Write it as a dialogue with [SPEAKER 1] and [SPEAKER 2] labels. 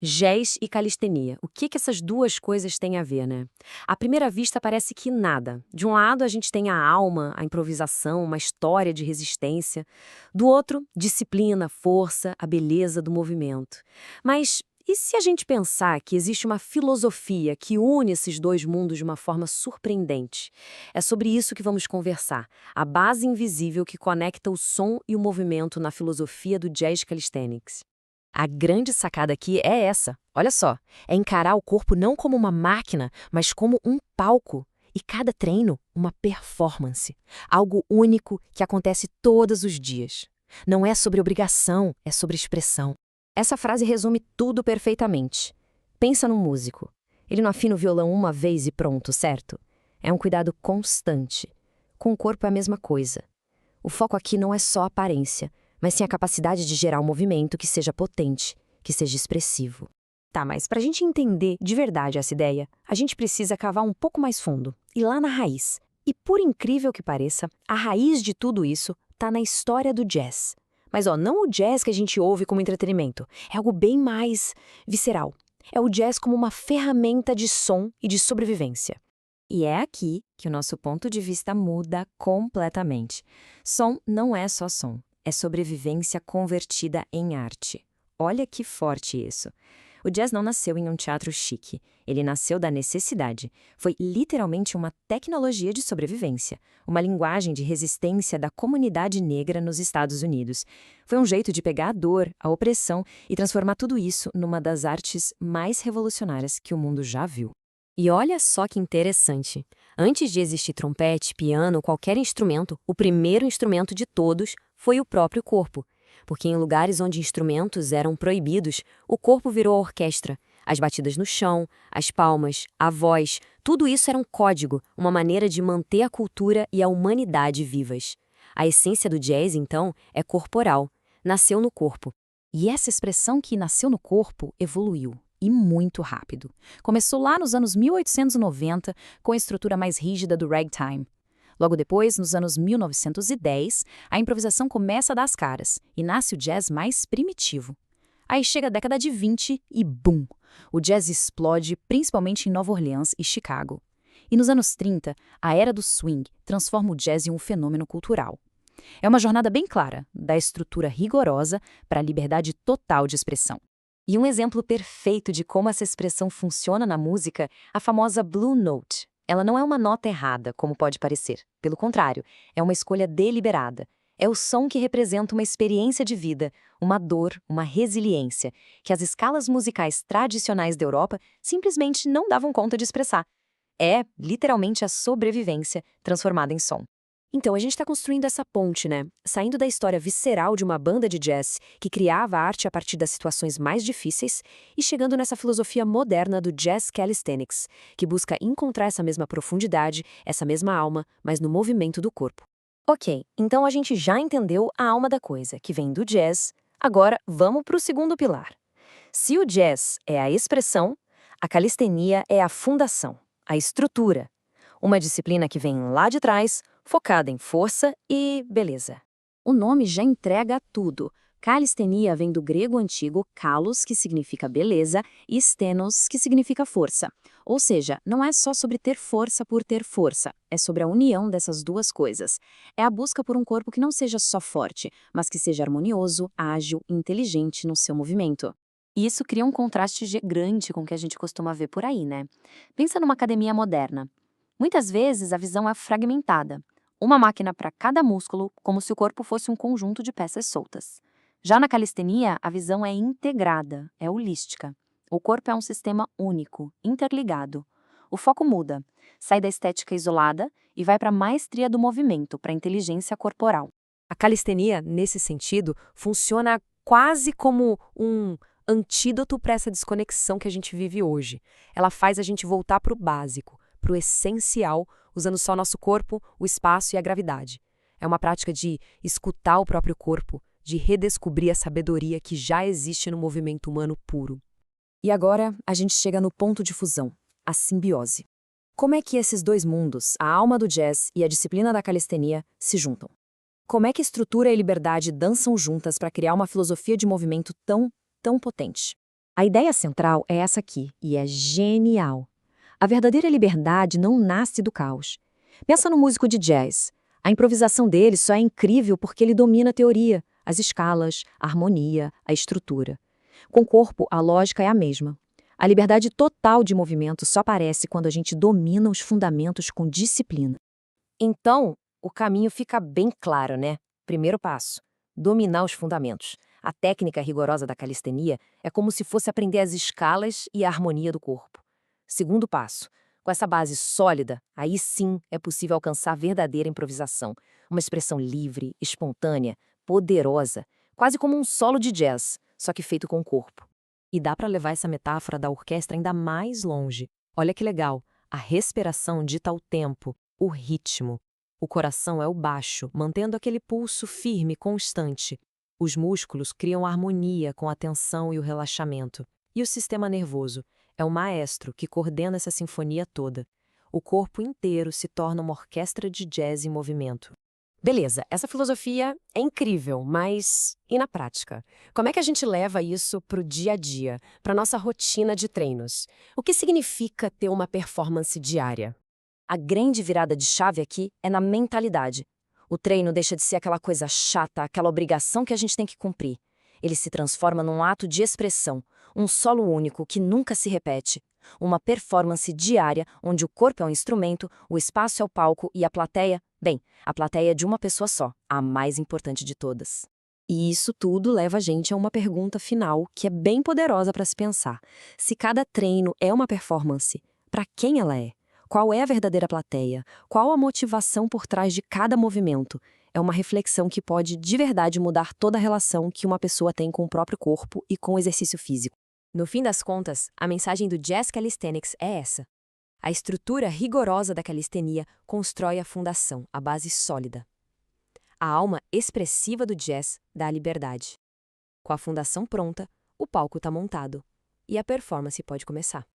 [SPEAKER 1] Jazz e calistenia. O que essas duas coisas têm a ver, né? À primeira vista parece que nada. De um lado a gente tem a alma, a improvisação, uma história de resistência. Do outro, disciplina, força, a beleza do movimento. Mas e se a gente pensar que existe uma filosofia que une esses dois mundos de uma forma surpreendente? É sobre isso que vamos conversar. A base invisível que conecta o som e o movimento na filosofia do Jazz Calisthenics. A grande sacada aqui é essa, olha só, é encarar o corpo não como uma máquina, mas como um palco. E cada treino, uma performance, algo único que acontece todos os dias. Não é sobre obrigação, é sobre expressão. Essa frase resume tudo perfeitamente. Pensa no músico. Ele não afina o violão uma vez e pronto, certo? É um cuidado constante. Com o corpo é a mesma coisa. O foco aqui não é só a aparência, mas sim a capacidade de gerar um movimento que seja potente, que seja expressivo. Tá, mas para a gente entender de verdade essa ideia, a gente precisa cavar um pouco mais fundo, ir lá na raiz. E por incrível que pareça, a raiz de tudo isso tá na história do jazz. Mas não o jazz que a gente ouve como entretenimento, é algo bem mais visceral. É o jazz como uma ferramenta de som e de sobrevivência. E é aqui que o nosso ponto de vista muda completamente. Som não é só som. É sobrevivência convertida em arte. Olha que forte isso. O jazz não nasceu em um teatro chique. Ele nasceu da necessidade. Foi literalmente uma tecnologia de sobrevivência, uma linguagem de resistência da comunidade negra nos Estados Unidos. Foi um jeito de pegar a dor, a opressão e transformar tudo isso numa das artes mais revolucionárias que o mundo já viu. E olha só que interessante. Antes de existir trompete, piano, qualquer instrumento, o primeiro instrumento de todos foi o próprio corpo. Porque em lugares onde instrumentos eram proibidos, o corpo virou a orquestra. As batidas no chão, as palmas, a voz, tudo isso era um código, uma maneira de manter a cultura e a humanidade vivas. A essência do jazz, então, é corporal. Nasceu no corpo.
[SPEAKER 2] E essa expressão que nasceu no corpo evoluiu. E muito rápido. Começou lá nos anos 1890, com a estrutura mais rígida do ragtime. Logo depois, nos anos 1910, a improvisação começa a dar as caras e nasce o jazz mais primitivo. Aí chega a década de 20 e bum! O jazz explode, principalmente em Nova Orleans e Chicago. E nos anos 30, a era do swing transforma o jazz em um fenômeno cultural. É uma jornada bem clara, da estrutura rigorosa para a liberdade total de expressão.
[SPEAKER 1] E um exemplo perfeito de como essa expressão funciona na música, a famosa Blue Note. Ela não é uma nota errada, como pode parecer. Pelo contrário, é uma escolha deliberada. É o som que representa uma experiência de vida, uma dor, uma resiliência, que as escalas musicais tradicionais da Europa simplesmente não davam conta de expressar. É, literalmente, a sobrevivência transformada em som. Então, a gente está construindo essa ponte, né? Saindo da história visceral de uma banda de jazz que criava a arte a partir das situações mais difíceis e chegando nessa filosofia moderna do Jazz Calisthenics, que busca encontrar essa mesma profundidade, essa mesma alma, mas no movimento do corpo. Ok, então a gente já entendeu a alma da coisa, que vem do jazz. Agora, vamos para o segundo pilar. Se o jazz é a expressão, a calistenia é a fundação, a estrutura. Uma disciplina que vem lá de trás, focada em força e beleza.
[SPEAKER 2] O nome já entrega tudo. Calistenia vem do grego antigo kalos, que significa beleza, e stenos, que significa força. Ou seja, não é só sobre ter força por ter força, é sobre a união dessas duas coisas. É a busca por um corpo que não seja só forte, mas que seja harmonioso, ágil e inteligente no seu movimento. E isso cria um contraste grande com o que a gente costuma ver por aí, né? Pensa numa academia moderna. Muitas vezes a visão é fragmentada. Uma máquina para cada músculo, como se o corpo fosse um conjunto de peças soltas. Já na calistenia, a visão é integrada, é holística. O corpo é um sistema único, interligado. O foco muda, sai da estética isolada e vai para a maestria do movimento, para a inteligência corporal.
[SPEAKER 1] A calistenia, nesse sentido, funciona quase como um antídoto para essa desconexão que a gente vive hoje. Ela faz a gente voltar para o básico, para o essencial, usando só nosso corpo, o espaço e a gravidade. É uma prática de escutar o próprio corpo, de redescobrir a sabedoria que já existe no movimento humano puro. E agora a gente chega no ponto de fusão, a simbiose. Como é que esses dois mundos, a alma do jazz e a disciplina da calistenia, se juntam? Como é que estrutura e liberdade dançam juntas para criar uma filosofia de movimento tão potente? A ideia central é essa aqui, e é genial. A verdadeira liberdade não nasce do caos. Pensa no músico de jazz. A improvisação dele só é incrível porque ele domina a teoria, as escalas, a harmonia, a estrutura. Com o corpo, a lógica é a mesma. A liberdade total de movimento só aparece quando a gente domina os fundamentos com disciplina. Então, o caminho fica bem claro, né? Primeiro passo: dominar os fundamentos. A técnica rigorosa da calistenia é como se fosse aprender as escalas e a harmonia do corpo. Segundo passo: com essa base sólida, aí sim é possível alcançar a verdadeira improvisação. Uma expressão livre, espontânea, poderosa, quase como um solo de jazz, só que feito com o corpo. E dá para levar essa metáfora da orquestra ainda mais longe. Olha que legal, a respiração dita o tempo, o ritmo. O coração é o baixo, mantendo aquele pulso firme, constante. Os músculos criam harmonia com a tensão e o relaxamento. E o sistema nervoso é o maestro que coordena essa sinfonia toda. O corpo inteiro se torna uma orquestra de jazz em movimento. Beleza, essa filosofia é incrível, mas e na prática? Como é que a gente leva isso para o dia a dia, para a nossa rotina de treinos? O que significa ter uma performance diária? A grande virada de chave aqui é na mentalidade. O treino deixa de ser aquela coisa chata, aquela obrigação que a gente tem que cumprir. Ele se transforma num ato de expressão, um solo único que nunca se repete. Uma performance diária onde o corpo é um instrumento, o espaço é o palco e a plateia, bem, a plateia é de uma pessoa só, a mais importante de todas. E isso tudo leva a gente a uma pergunta final que é bem poderosa para se pensar. Se cada treino é uma performance, para quem ela é? Qual é a verdadeira plateia? Qual a motivação por trás de cada movimento? É uma reflexão que pode de verdade mudar toda a relação que uma pessoa tem com o próprio corpo e com o exercício físico. No fim das contas, a mensagem do Jazz Calisthenics é essa. A estrutura rigorosa da calistenia constrói a fundação, a base sólida. A alma expressiva do jazz dá a liberdade. Com a fundação pronta, o palco está montado e a performance pode começar.